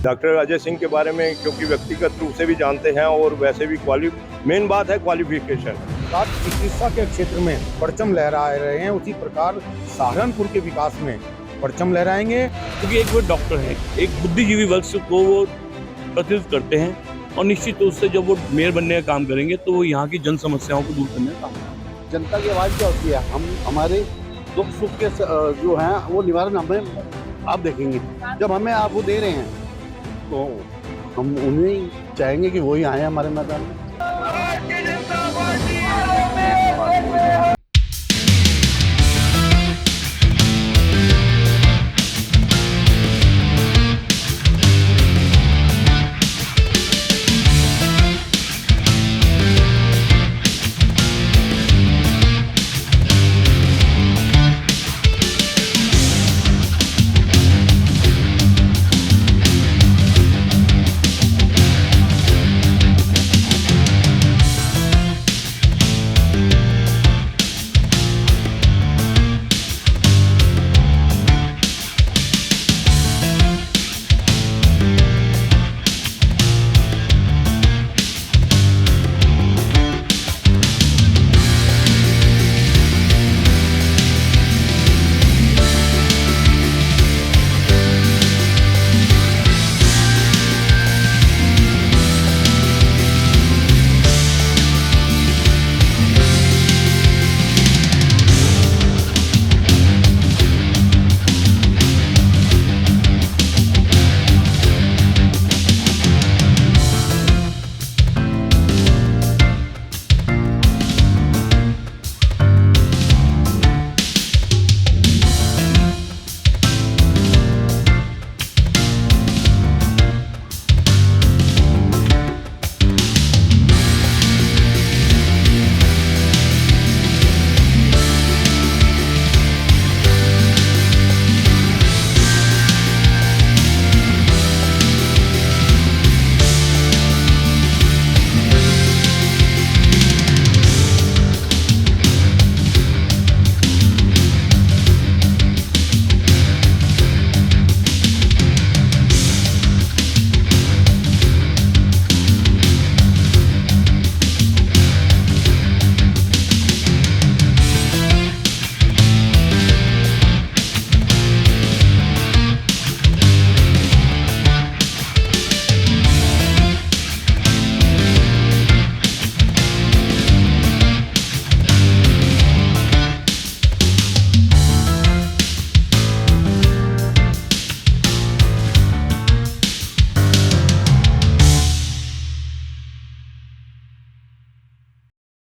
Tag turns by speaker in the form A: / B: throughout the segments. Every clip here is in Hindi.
A: डॉक्टर अजय सिंह के बारे में क्योंकि व्यक्तिगत रूप से भी जानते हैं और वैसे भी मेन बात है क्वालिफिकेशन।
B: साथ चिकित्सा के क्षेत्र में परचम लहरा रहे हैं, उसी प्रकार सहारनपुर के विकास में परचम लहराएंगे।
C: क्योंकि एक वो डॉक्टर है, एक बुद्धिजीवी वर्ग को वो प्रतिनिधित्व करते हैं और निश्चित रूप से जब वो मेयर बनने का काम करेंगे तो वो यहाँ की जन समस्याओं को दूर करने का काम करेंगे।
D: जनता की आवाज़ क्या होती है, हम हमारे दुख सुख के जो हैं वो निवारण हमें आप देखेंगे। जब हमें आप वो दे रहे हैं तो हम उन्हें चाहेंगे कि वही आए हमारे मैदान में।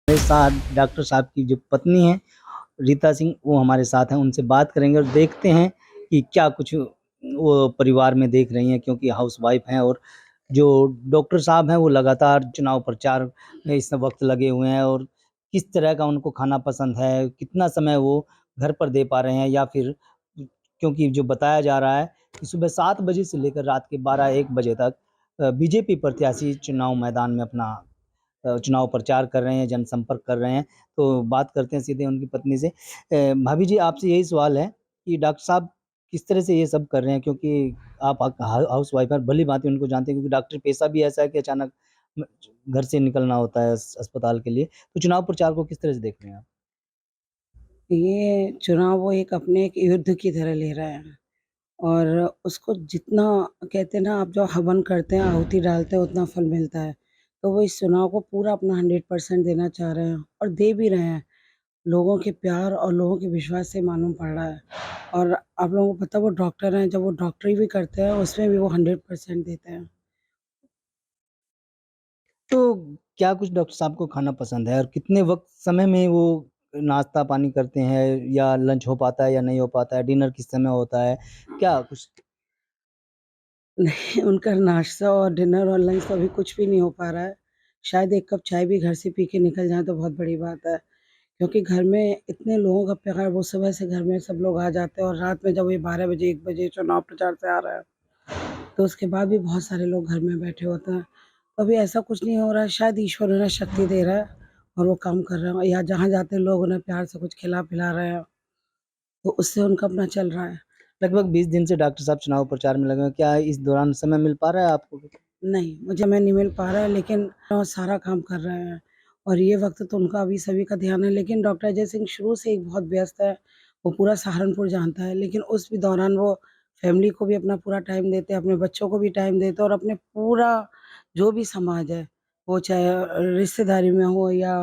E: मेरे साथ डॉक्टर साहब की जो पत्नी है रीता सिंह, वो हमारे साथ हैं। उनसे बात करेंगे और देखते हैं कि क्या कुछ वो परिवार में देख रही हैं, क्योंकि हाउस वाइफ हैं। और जो डॉक्टर साहब हैं वो लगातार चुनाव प्रचार में इस वक्त लगे हुए हैं, और किस तरह का उनको खाना पसंद है, कितना समय वो घर पर दे पा रहे हैं, या फिर क्योंकि जो बताया जा रहा है कि सुबह 7 बजे से लेकर रात के 12-1 बजे तक बीजेपी प्रत्याशी चुनाव मैदान में अपना चुनाव प्रचार कर रहे हैं, जनसंपर्क कर रहे हैं। तो बात करते हैं सीधे उनकी पत्नी से। भाभी जी, आपसे यही सवाल है कि डॉक्टर साहब किस तरह से ये सब कर रहे हैं? क्योंकि आप हाउस वाइफ हैं, भली-भाँति उनको जानते हैं, क्योंकि डॉक्टर पेशा भी ऐसा है कि अचानक म घर से निकलना होता है अस्पताल के लिए। तो चुनाव प्रचार को किस तरह से देख रहे हैं आप?
F: ये चुनाव वो एक अपने एक युद्ध की तरह ले रहे हैं और उसको जितना कहते हैं ना, आप जो हवन करते हैं, आहुति डालते हैं, उतना फल मिलता है। तो वो इस चुनाव को पूरा अपना 100% देना चाह रहे हैं और दे भी रहे हैं। लोगों के प्यार और लोगों के विश्वास से मालूम पड़ रहा है। और आप लोगों को पता है वो डॉक्टर हैं, जब वो डॉक्टरी भी करते हैं उसमें भी वो 100% देते हैं।
E: तो क्या कुछ डॉक्टर साहब को खाना पसंद है, और कितने वक़्त समय में वो नाश्ता पानी करते हैं, या लंच हो पाता है या नहीं हो पाता है? डिनर किस समय होता है? क्या कुछ?
F: नहीं, उनका नाश्ता और डिनर और लंच तो अभी कुछ भी नहीं हो पा रहा है। शायद 1 कप चाय भी घर से पी के निकल जाएँ तो बहुत बड़ी बात है। क्योंकि घर में इतने लोगों का प्यार, वो सुबह से घर में सब लोग आ जाते हैं और रात में जब ये 12 बजे 1 बजे चुनाव प्रचार से आ रहा है, तो उसके बाद भी बहुत सारे लोग घर में बैठे होते हैं। तो अभी ऐसा कुछ नहीं हो रहा है, शायद ईश्वर उन्हें शक्ति दे रहा है और वो काम कर रहे हैं, या जहाँ जाते हैं लोग उन्हें प्यार से कुछ खिला-पिला रहे हैं, तो उससे उनका अपना चल रहा है।
E: लगभग 20 दिन से डॉक्टर साहब चुनाव प्रचार में लगे हैं। क्या इस दौरान समय मिल पा रहा है आपको?
F: नहीं, मुझे समय नहीं मिल पा रहा है, लेकिन सारा काम कर रहे हैं और ये वक़्त तो उनका अभी सभी का ध्यान है, लेकिन डॉक्टर अजय सिंह शुरू से ही बहुत व्यस्त है। वो पूरा सहारनपुर जानता है, लेकिन उस भी दौरान वो फैमिली को भी अपना पूरा टाइम देते हैं, अपने बच्चों को भी टाइम देते हैं और अपने पूरा जो भी समाज है, वो चाहे रिश्तेदारी में हो या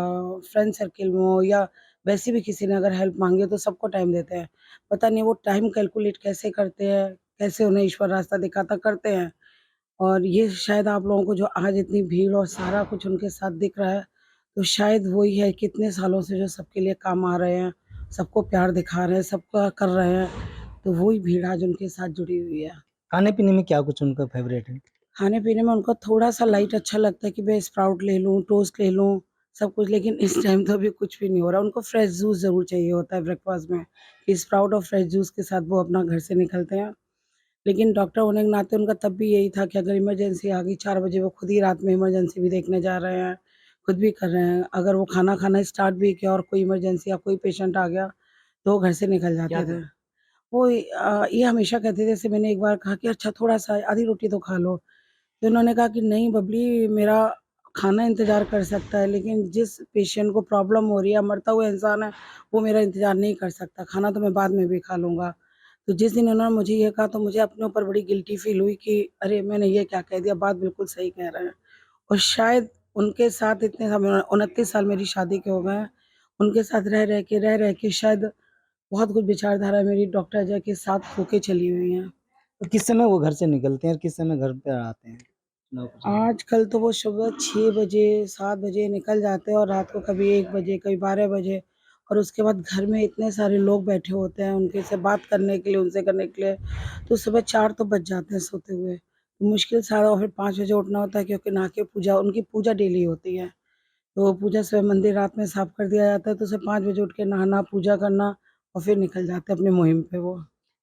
F: फ्रेंड सर्किल में हो या वैसे भी किसी ने अगर हेल्प माँगी हो तो सबको टाइम देते हैं। पता नहीं वो टाइम कैलकुलेट कैसे करते हैं, कैसे उन्हें ईश्वर रास्ता दिखाता करते हैं। और ये शायद आप लोगों को जो आज इतनी भीड़ और सारा कुछ उनके साथ दिख रहा है, तो शायद वही है कि इतने सालों से जो सबके लिए काम आ रहे हैं, सबको प्यार दिखा रहे हैं, सबका कर रहे हैं, तो वही भीड़ आज उनके साथ जुड़ी हुई है।
E: खाने-पीने में क्या कुछ उनका फ़ेवरेट है?
F: खाने-पीने में उनको थोड़ा-सा लाइट अच्छा लगता है कि भई स्प्राउट ले लूँ, टोस्ट ले लूँ, सब कुछ, लेकिन इस टाइम तो अभी कुछ भी नहीं हो रहा। उनको फ्रेश जूस ज़रूर चाहिए होता है ब्रेकफ़ास्ट में, कि स्प्राउट और फ्रेश जूस के साथ वो अपना घर से निकलते हैं। लेकिन डॉक्टर होने के नाते उनका तब भी यही था कि अगर इमरजेंसी आ गई 4 बजे वो खुद ही रात में इमरजेंसी भी देखने जा रहे हैं, खुद भी कर रहे हैं। अगर वो खाना खाना स्टार्ट भी किया और कोई इमरजेंसी या कोई पेशेंट आ गया, तो वो घर से निकल
E: क्या
F: जाते थे। वो ये हमेशा कहते थे, जैसे मैंने एक बार कहा कि अच्छा थोड़ा-सा आधी रोटी तो खा लो, तो उन्होंने कहा कि नहीं बबली, मेरा खाना इंतज़ार कर सकता है, लेकिन जिस पेशेंट को प्रॉब्लम हो रही है, मरता हुआ इंसान है, वो मेरा इंतज़ार नहीं कर सकता, खाना तो मैं बाद में भी खा लूँगा। तो जिस दिन उन्होंने मुझे ये कहा तो मुझे अपने ऊपर बड़ी गिल्टी फ़ील हुई कि अरे! मैंने ये क्या कह दिया, बात बिल्कुल सही कह रहे हैं। और शायद उनके साथ इतने समय 29 साल मेरी शादी के हो गए हैं, उनके साथ रह के शायद बहुत कुछ विचारधारा मेरी डॉक्टर अजय के साथ होके चली हुई हैं।
E: तो किस समय वो घर से निकलते हैं और किस समय घर पे आते हैं? चुनाव प्रचार में?
F: आजकल तो वो सुबह 6 बजे, 7 बजे निकल जाते हैं और रात को कभी 1 बजे, कभी 12 बजे, और उसके बाद घर में इतने सारे लोग बैठे होते हैं उनके से बात करने के लिए, उनसे करने के लिए, तो सुबह 4 तो बज जाते हैं सोते हुए। मुश्किल सारा, और फिर 5 बजे उठना होता है क्योंकि नहा के पूजा, उनकी पूजा डेली होती है। तो पूजा से मंदिर रात में साफ कर दिया जाता है, तो सुबह 5 बजे उठ के नहाना, पूजा करना और फिर निकल जाते हैं अपनी मुहिम पे वो।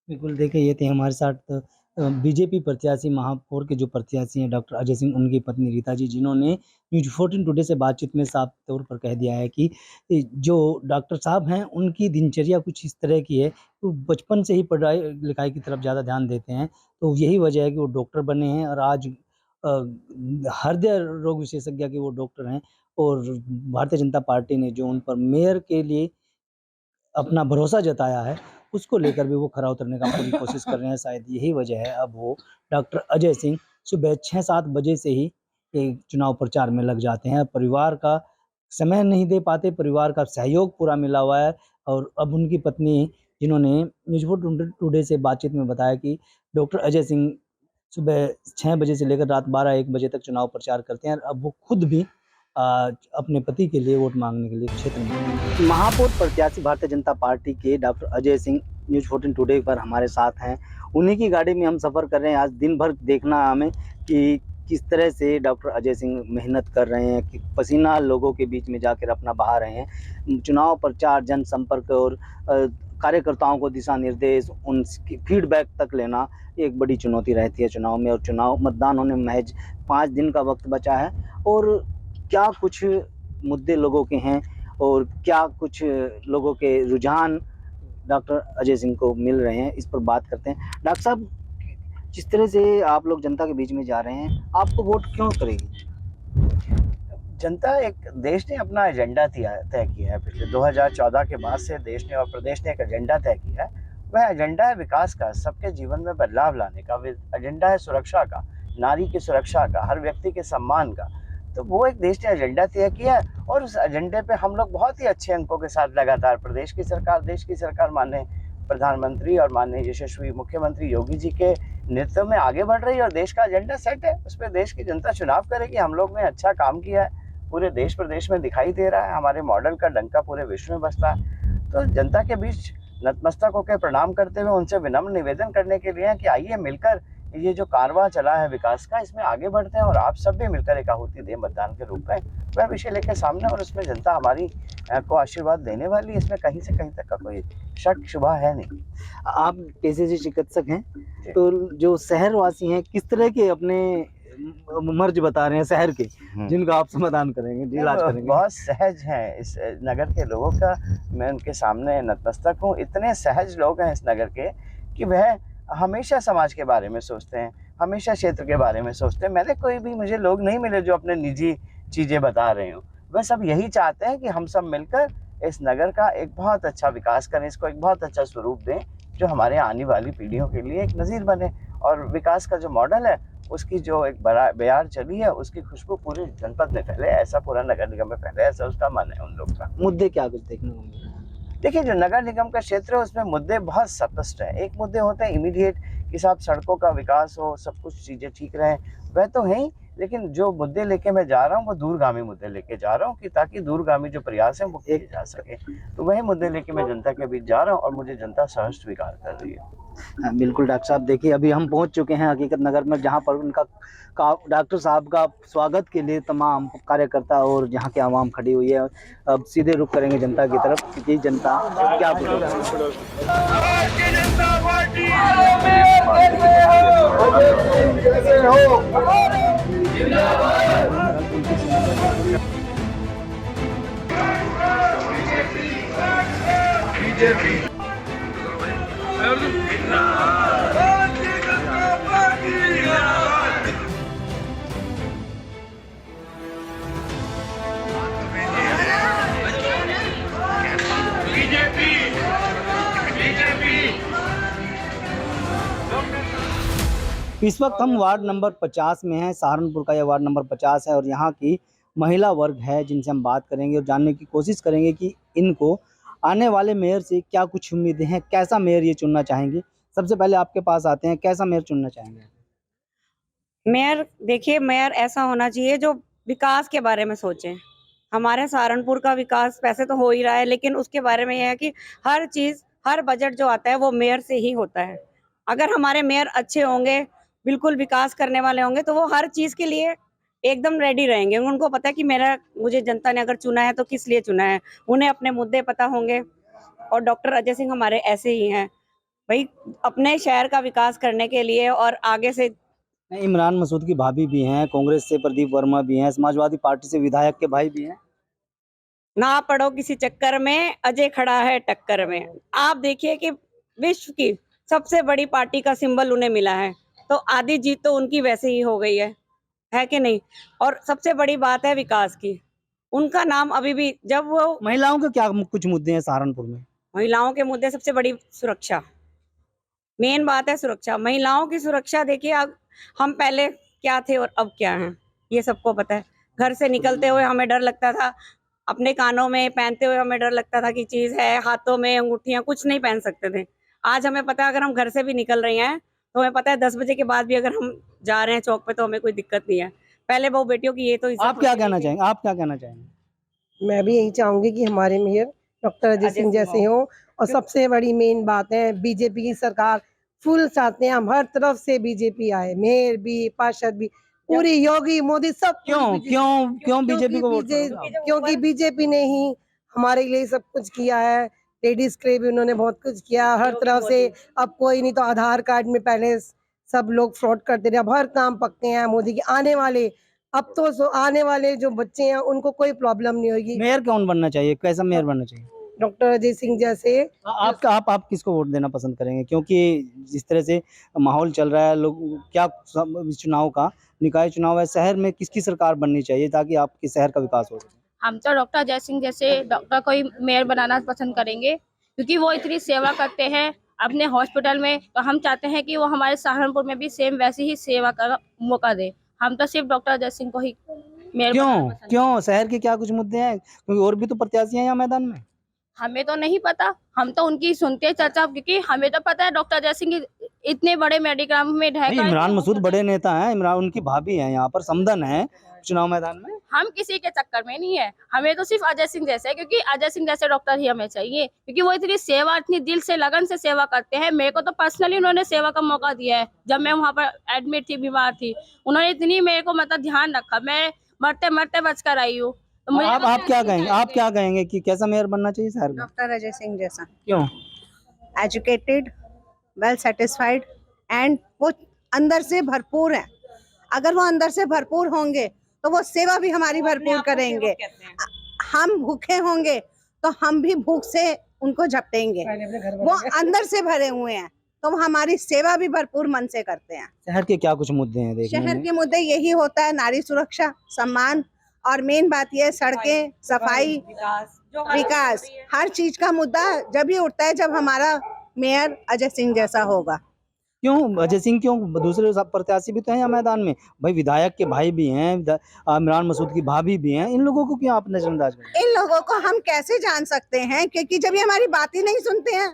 E: बिल्कुल, देखिए ये थे हमारे साथ बीजेपी प्रत्याशी महापौर के जो प्रत्याशी हैं डॉक्टर अजय सिंह, उनकी पत्नी रीता जी, जिन्होंने न्यूज़ 14 टुडे से बातचीत में साफ तौर पर कह दिया है कि जो डॉक्टर साहब हैं, उनकी दिनचर्या कुछ इस तरह की है, वो बचपन से ही पढ़ाई-लिखाई की तरफ ज़्यादा ध्यान देते हैं। तो यही वजह है कि वो डॉक्टर बने हैं और आज हृदय रोग विशेषज्ञ के वो डॉक्टर हैं और भारतीय जनता पार्टी ने जो उन पर मेयर के लिए अपना भरोसा जताया है, उसको लेकर भी वो खरा उतरने का पूरी कोशिश कर रहे हैं। शायद यही वजह है अब वो डॉक्टर अजय सिंह सुबह 6-7 बजे से ही चुनाव प्रचार में लग जाते हैं। परिवार का समय नहीं दे पाते, परिवार का सहयोग पूरा मिला हुआ है और अब उनकी पत्नी, जिन्होंने न्यूज़ 4 टुडे से बातचीत में बताया कि डॉक्टर अजय सिंह सुबह 6 बजे से लेकर रात 12-1 बजे तक चुनाव प्रचार करते हैं और अब वो खुद भी अपने पति के लिए वोट माँगने के लिए क्षेत्र में। महापौर प्रत्याशी भारतीय जनता पार्टी के doctor Ajay Singh news 14 today पर हमारे साथ हैं। उन्हीं की गाड़ी में हम सफ़र कर रहे हैं। आज दिन भर देखना हमें कि किस तरह से डॉक्टर अजय सिंह मेहनत कर रहे हैं, कि पसीना लोगों के बीच में जाकर अपना बहा रहे हैं। चुनाव प्रचार, जनसंपर्क और कार्यकर्ताओं को दिशा निर्देश, उनकी फीडबैक तक लेना एक बड़ी चुनौती रहती है चुनाव में। और चुनाव मतदान होने में महज 5 दिन का वक्त बचा है और क्या कुछ मुद्दे लोगों के हैं और क्या कुछ लोगों के रुझान डॉक्टर अजय सिंह को मिल रहे हैं, इस पर बात करते हैं। डॉक्टर साहब, जिस तरह से आप लोग जनता के बीच में जा रहे हैं, आपको वोट क्यों करेगी?
G: जनता, एक देश ने अपना एजेंडा तय किया है। पिछले 2014 के बाद से देश ने और प्रदेश ने एक एजेंडा तय किया है। वह एजेंडा है विकास का, सबके जीवन में बदलाव लाने का। एजेंडा है सुरक्षा का, नारी की सुरक्षा का, हर व्यक्ति के सम्मान का। तो वो एक देश ने एजेंडा तय किया है और उस एजेंडे पे हम लोग बहुत ही अच्छे अंकों के साथ लगातार प्रदेश की सरकार, देश की सरकार, माननीय प्रधानमंत्री और माननीय यशस्वी मुख्यमंत्री योगी जी के नेतृत्व में आगे बढ़ रही है। और देश का एजेंडा सेट है, उस पर देश की जनता चुनाव करेगी। हम लोग ने अच्छा काम किया है, पूरे देश प्रदेश में दिखाई दे रहा है। हमारे मॉडल का डंका पूरे विश्व में बजता है। तो जनता के बीच नतमस्तक होकर प्रणाम करते हुए उनसे विनम्र निवेदन करने के लिए कि आइए मिलकर ये जो कारवां चला है विकास का, इसमें आगे बढ़ते हैं और आप सब भी मिलकर एक आहुति दें मतदान के रूप में। वह विषय लेकर सामने और उसमें जनता हमारी को आशीर्वाद देने वाली, इसमें कहीं से कहीं तक का कोई शक शुबा है नहीं।
E: आप पेशे से चिकित्सक हैं, तो जो शहरवासी हैं, किस तरह के अपने मर्ज बता रहे हैं शहर के, जिनका आप समाधान करेंगे, इलाज करेंगे?
G: बहुत सहज हैं इस नगर के लोगों का, मैं उनके सामने नतमस्तक हूँ। इतने सहज लोग हैं इस नगर के कि वह हमेशा समाज के बारे में सोचते हैं, हमेशा क्षेत्र के बारे में सोचते हैं। मुझे लोग नहीं मिले जो अपने निजी चीज़ें बता रहे हों। वह सब यही चाहते हैं कि हम सब मिलकर इस नगर का एक बहुत अच्छा विकास करें, इसको एक बहुत अच्छा स्वरूप दें, जो हमारे आने वाली पीढ़ियों के लिए एक नज़ीर बने। और विकास का जो मॉडल है, उसकी जो एक बयार चली है, उसकी खुशबू पूरे जनपद में फैले, ऐसा पूरा नगर निगम में फैले, ऐसा उसका मन है उन लोग का।
E: मुद्दे क्या कुछ देखने को मिल रहे हैं?
G: देखिए, जो नगर निगम का क्षेत्र है उसमें मुद्दे बहुत स्पष्ट हैं। एक मुद्दे होते हैं इमीडिएट कि साहब सड़कों का विकास हो, सब कुछ चीज़ें ठीक रहें, वह तो है ही। लेकिन जो मुद्दे लेके मैं जा रहा हूँ वो दूरगामी मुद्दे लेके जा रहा हूँ कि ताकि दूरगामी जो प्रयास हैं वो किए जा सके। तो वही मुद्दे लेके मैं जनता के बीच जा रहा हूँ और मुझे जनता सहर्ष स्वीकार कर रही है।
E: हाँ, बिल्कुल डॉक्टर साहब, देखिए अभी हम पहुंच चुके हैं हकीकत नगर में, जहां पर उनका डॉक्टर साहब का स्वागत के लिए तमाम कार्यकर्ता और यहाँ के आवाम खड़ी हुई है। अब सीधे रुख करेंगे जनता की तरफ कि जनता क्या बोल रही
H: बीजेपी
E: इस वक्त हम वार्ड नंबर 50 में हैं। सहारनपुर का यह वार्ड नंबर 50 है और यहाँ की महिला वर्ग है जिनसे हम बात करेंगे और जानने की कोशिश करेंगे कि इनको आने वाले मेयर से क्या कुछ उम्मीदें हैं, कैसा मेयर ये चुनना चाहेंगे। सबसे पहले आपके पास आते हैं, कैसा मेयर चुनना चाहेंगे?
I: मेयर देखिए, मेयर ऐसा होना चाहिए जो विकास के बारे में सोचे। हमारे सहारनपुर का विकास वैसे तो हो ही रहा है, लेकिन उसके बारे में यह है कि हर चीज, हर बजट जो आता है वो मेयर से ही होता है। अगर हमारे मेयर अच्छे होंगे, बिल्कुल विकास करने वाले होंगे, तो वो हर चीज के लिए एकदम रेडी रहेंगे। उनको पता है कि मुझे जनता ने अगर चुना है तो किस लिए चुना है, उन्हें अपने मुद्दे पता होंगे। और डॉक्टर अजय सिंह हमारे ऐसे ही हैं भाई, अपने शहर का विकास करने के लिए। और आगे से
E: इमरान मसूद की भाभी भी हैं, कांग्रेस से प्रदीप वर्मा भी हैं, समाजवादी पार्टी से विधायक के भाई भी हैं।
I: ना पड़ो किसी चक्कर में, अजय खड़ा है टक्कर में। आप देखिए कि विश्व की सबसे बड़ी पार्टी का सिंबल उन्हें मिला है, तो आधी जीत तो उनकी वैसे ही हो गई है कि नहीं। और सबसे बड़ी बात है विकास की, उनका नाम अभी भी, जब वो
E: महिलाओं के क्या कुछ मुद्दे हैं सहारनपुर में?
I: महिलाओं के मुद्दे, सबसे बड़ी सुरक्षा, मेन बात है सुरक्षा, महिलाओं की सुरक्षा। देखिए, अब हम पहले क्या थे और अब क्या हैं, ये सबको पता है। घर से निकलते हुए हमें डर लगता था, अपने कानों में पहनते हुए हमें डर लगता था कि चीज है, हाथों में अंगूठियां कुछ नहीं पहन सकते थे। आज हमें पता है अगर हम घर से भी निकल रहे हैं तो हमें पता है 10 बजे के बाद भी अगर हम जा रहे हैं चौक पे तो हमें कोई दिक्कत नहीं है। पहले बहु बेटियों की ये तो
E: आप क्या कहना चाहेंगे? आप क्या कहना चाहेंगे?
J: मैं भी यही चाहूंगी कि हमारे मेयर डॉक्टर अजय सिंह जैसे हो। और सबसे बड़ी मेन बात है, बीजेपी की सरकार फुल चाहते हैं, हम हर तरफ से बीजेपी आए, मेयर भी, पार्षद भी, पूरी योगी मोदी सब।
E: क्यों बीजेपी को वोट करोगे?
J: क्योंकि बीजेपी ने ही हमारे लिए सब कुछ किया है, लेडीज के लिए भी उन्होंने बहुत कुछ किया हर तरफ से। अब कोई नहीं तो आधार कार्ड में पहले सब लोग फ्रॉड करते थे, अब हर काम पक्के हैं मोदी के आने वाले। अब तो आने वाले जो बच्चे हैं उनको कोई प्रॉब्लम नहीं होगी।
E: मेयर कौन बनना चाहिए, कैसा मेयर बनना चाहिए?
J: डॉक्टर अजय सिंह जैसे।
E: आप किसको वोट देना पसंद करेंगे? क्योंकि जिस तरह से माहौल चल रहा है, लोग क्या चुनाव का, निकाय चुनाव है, शहर में किसकी सरकार बननी चाहिए ताकि आपके शहर का विकास हो सके?
K: हम तो डॉक्टर अजय सिंह जैसे डॉक्टर को ही मेयर बनाना पसंद करेंगे, क्योंकि वो इतनी सेवा करते हैं अपने हॉस्पिटल में। तो हम चाहते हैं कि वो हमारे सहारनपुर में भी सेम वैसी ही सेवा का मौका दे। हम तो सिर्फ डॉक्टर अजय सिंह को ही मेयर।
E: क्यों शहर के क्या कुछ मुद्दे हैं? क्योंकि और भी तो प्रत्याशी हैं यहाँ मैदान में।
K: हमें तो नहीं पता, हम तो उनकी सुनते हैं चर्चा, क्योंकि हमें तो पता है डॉक्टर अजय सिंह इतने बड़े मेडिकल में
E: इमरान मसूद बड़े नेता हैं, इमरान उनकी भाभी हैं, यहाँ पर समदन है चुनाव मैदान में।
K: हम किसी के चक्कर में नहीं है, हमें तो सिर्फ अजय सिंह जैसे, क्योंकि अजय सिंह जैसे डॉक्टर ही हमें चाहिए, क्योंकि वो इतनी सेवा, इतनी दिल से लगन से सेवा करते हैं। मेरे को तो पर्सनली उन्होंने सेवा का मौका दिया है, जब मैं वहाँ पर एडमिट थी, बीमार थी, उन्होंने इतनी मेरे को मतलब ध्यान रखा, मैं मरते मरते बच कर आई हूँ। तो
E: आप क्या कहेंगे कि कैसा मेयर बनना चाहिए शहर में?
L: डॉक्टर अजय सिंह जैसा।
E: क्यों?
L: एजुकेटेड, वेल सेटिस्फाइड एंड वो अंदर से भरपूर है। अगर वो अंदर से भरपूर होंगे तो वो सेवा भी हमारी भरपूर करेंगे। हम भूखे होंगे तो हम भी भूख से उनको झपटेंगे। वो अंदर से भरे हुए हैं, तो वो हमारी सेवा भी भरपूर मन से करते हैं।
E: शहर के क्या कुछ मुद्दे हैं देखने
L: शहर
E: में?
L: के मुद्दे यही होता है, नारी सुरक्षा, सम्मान, और मेन बात यह है सड़कें, सफाई, विकास, हर चीज का मुद्दा जब भी उठता है जब हमारा मेयर अजय सिंह जैसा होगा।
E: क्यों अजय सिंह, क्यों? दूसरे सब प्रत्याशी भी तो हैं यहाँ मैदान में। भाई विधायक के भाई भी हैं, इमरान मसूद की भाभी भी हैं, इन लोगों को क्यों आप नजरअंदाज करें?
L: इन लोगों को हम कैसे जान सकते हैं, क्योंकि जब ये हमारी बात ही नहीं सुनते हैं,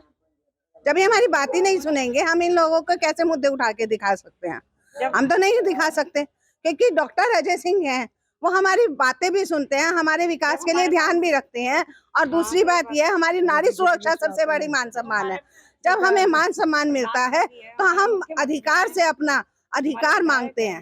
L: जब ये हमारी बात ही नहीं सुनेंगे, हम इन लोगों को कैसे मुद्दे उठा के दिखा सकते हैं? हम तो नहीं दिखा सकते, क्योंकि डॉक्टर अजय सिंह हैं, वो हमारी बातें भी सुनते हैं, हमारे विकास के लिए ध्यान भी रखते हैं। और दूसरी बात यह है, हमारी नारी सुरक्षा सबसे बड़ी मान सम्मान है। जब हमें मान सम्मान मिलता है तो हम अधिकार से अपना अधिकार मांगते हैं।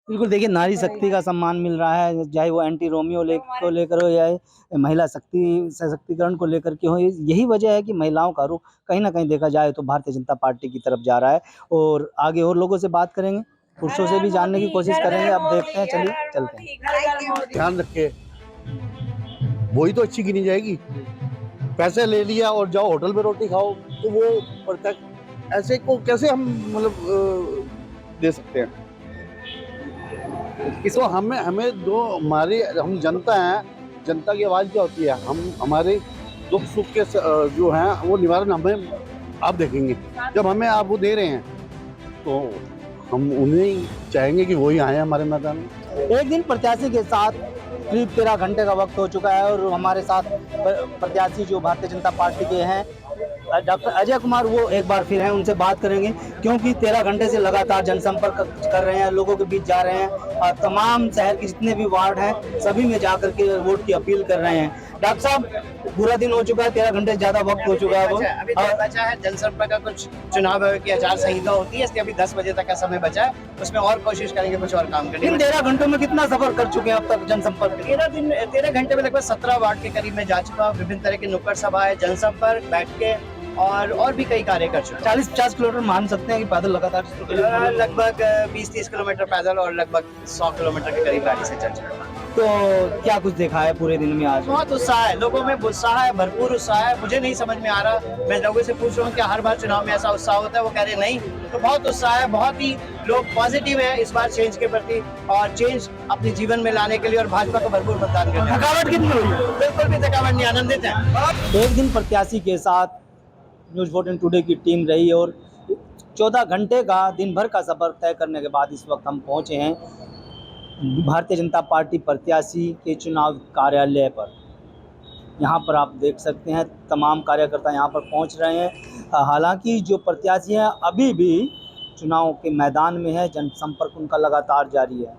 E: बिल्कुल, देखिए नारी शक्ति का सम्मान मिल रहा है, चाहे वो एंटी रोमियो को लेकर हो या महिला सशक्तिकरण को लेकर के हो। यही वजह है कि महिलाओं का रुख कहीं ना कहीं देखा जाए तो भारतीय जनता पार्टी की तरफ जा रहा है। और आगे और लोगों से बात करेंगे, पुरुषों से भी जानने की कोशिश करेंगे। अब देखते हैं, चलिए चलते हैं।
D: ध्यान रखे, वही तो अच्छी गिनी जाएगी। पैसे ले लिया और जाओ होटल में रोटी खाओ, तो वो प्रत्यक्ष ऐसे को कैसे हम मतलब दे सकते हैं? तो हमें दो हमारी हम जनता हैं, जनता की आवाज़ क्या होती है? हम हमारे दुख सुख के जो हैं वो निवारण हमें आप देखेंगे। जब हमें आप वो दे रहे हैं तो हम उन्हें चाहेंगे कि वही आए हमारे मैदान में।
E: एक दिन प्रत्याशी के साथ करीब 13 घंटे का वक्त हो चुका है और हमारे साथ प्रत्याशी जो भारतीय जनता पार्टी के हैं डॉक्टर अजय कुमार, वो एक बार फिर हैं, उनसे बात करेंगे, क्योंकि 13 घंटे से लगातार जनसंपर्क कर रहे हैं, लोगों के बीच जा रहे हैं और तमाम शहर के जितने भी वार्ड हैं सभी में जाकर के वोट की अपील कर रहे हैं। डॉक्टर साहब, पूरा दिन हो चुका है, 13 घंटे से ज्यादा वक्त हो चुका है। वो
G: अभी बचा है जनसंपर्क का, कुछ चुनाव की आचार संहिता होती है, इसलिए अभी 10 बजे तक का समय बचा है, उसमें और कोशिश करेंगे कुछ और काम करने।
E: इन 13 घंटों में कितना सफर कर चुके हैं अब तक जनसंपर्क?
G: 13 घंटे में लगभग 17 वार्ड के करीब में जा चुका हूँ। विभिन्न तरह की नुक्कड़ सभाएं, जनसंपर्क, बैठ के और भी कई कार्य कर चुका।
E: 40-50 किलोमीटर मान सकते हैं कि पैदल लगातार
G: लगभग 20-30 किलोमीटर पैदल और लगभग 100 किलोमीटर के करीब गाड़ी से चल चुका।
E: तो क्या कुछ देखा है पूरे दिन में आज?
G: बहुत उत्साह है, लोगों में उत्साह है, भरपूर उत्साह है। मुझे नहीं समझ में आ रहा, मैं लोगों से पूछ रहा हूँ क्या हर बार चुनाव में ऐसा उत्साह होता है? वो कह रहे नहीं। तो बहुत उत्साह है, बहुत ही लोग पॉजिटिव है इस बार चेंज के प्रति और चेंज अपने जीवन में लाने के लिए और भाजपा को भरपूर मतदान करने।
E: थकावट कितनी हुई?
G: बिल्कुल भी थकावट नहीं, आनंदित है।
E: एक दिन प्रत्याशी के साथ न्यूज़ 14 टुडे की टीम रही और 14 घंटे का दिन भर का सफर तय करने के बाद इस वक्त हम पहुंचे हैं भारतीय जनता पार्टी प्रत्याशी के चुनाव कार्यालय पर। यहां पर आप देख सकते हैं तमाम कार्यकर्ता यहां पर पहुंच रहे हैं। हालांकि जो प्रत्याशी हैं अभी भी चुनाव के मैदान में है, जनसंपर्क उनका लगातार जारी है।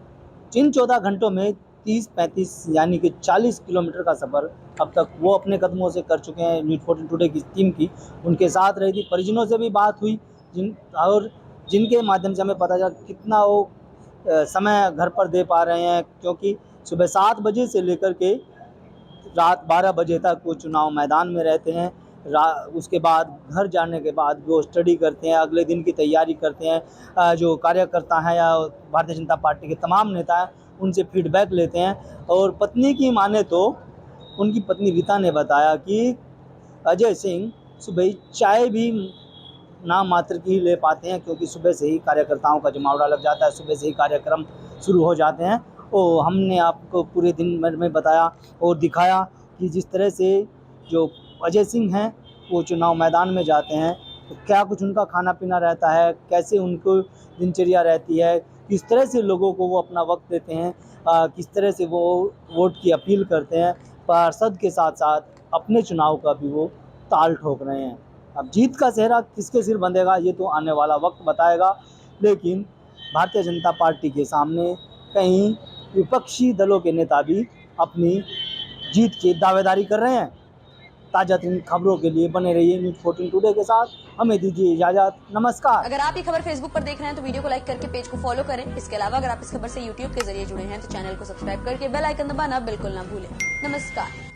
E: जिन 14 घंटों में 30-35 यानी कि 40 किलोमीटर का सफ़र अब तक वो अपने कदमों से कर चुके हैं। न्यूज़ 14 टुडे की टीम की उनके साथ रही थी, परिजनों से भी बात हुई जिनके माध्यम से हमें पता चला कितना वो समय घर पर दे पा रहे हैं, क्योंकि सुबह 7 बजे से लेकर के रात 12 बजे तक वो चुनाव मैदान में रहते हैं। उसके बाद घर जाने के बाद वो स्टडी करते हैं, अगले दिन की तैयारी करते हैं। जो कार्यकर्ता हैं या भारतीय जनता पार्टी के तमाम नेता हैं उनसे फीडबैक लेते हैं। और पत्नी की माने तो उनकी पत्नी रीता ने बताया कि अजय सिंह सुबह चाय भी नाम मात्र की ले पाते हैं, क्योंकि सुबह से ही कार्यकर्ताओं का जमावड़ा लग जाता है, सुबह से ही कार्यक्रम शुरू हो जाते हैं। और हमने आपको पूरे दिन में बताया और दिखाया कि जिस तरह से जो अजय सिंह हैं वो चुनाव मैदान में जाते हैं तो क्या कुछ उनका खाना पीना रहता है, कैसे उनको दिनचर्या रहती है, किस तरह से लोगों को वो अपना वक्त देते हैं, किस तरह से वो वोट की अपील करते हैं। पार्षद के साथ साथ अपने चुनाव का भी वो ताल ठोक रहे हैं। अब जीत का सेहरा किसके सिर बंधेगा ये तो आने वाला वक्त बताएगा, लेकिन भारतीय जनता पार्टी के सामने कहीं विपक्षी दलों के नेता भी अपनी जीत की दावेदारी कर रहे हैं। ताज़ा तरीन खबरों के लिए बने रहिए न्यूज़ 14 टुडे के साथ। हमें दीजिए इजाजत, नमस्कार।
H: अगर आप ये खबर फेसबुक पर देख रहे हैं तो वीडियो को लाइक करके पेज को फॉलो करें। इसके अलावा अगर आप इस खबर से यूट्यूब के जरिए जुड़े हैं तो चैनल को सब्सक्राइब करके बेल आइकन दबाना बिल्कुल ना भूलें। नमस्कार।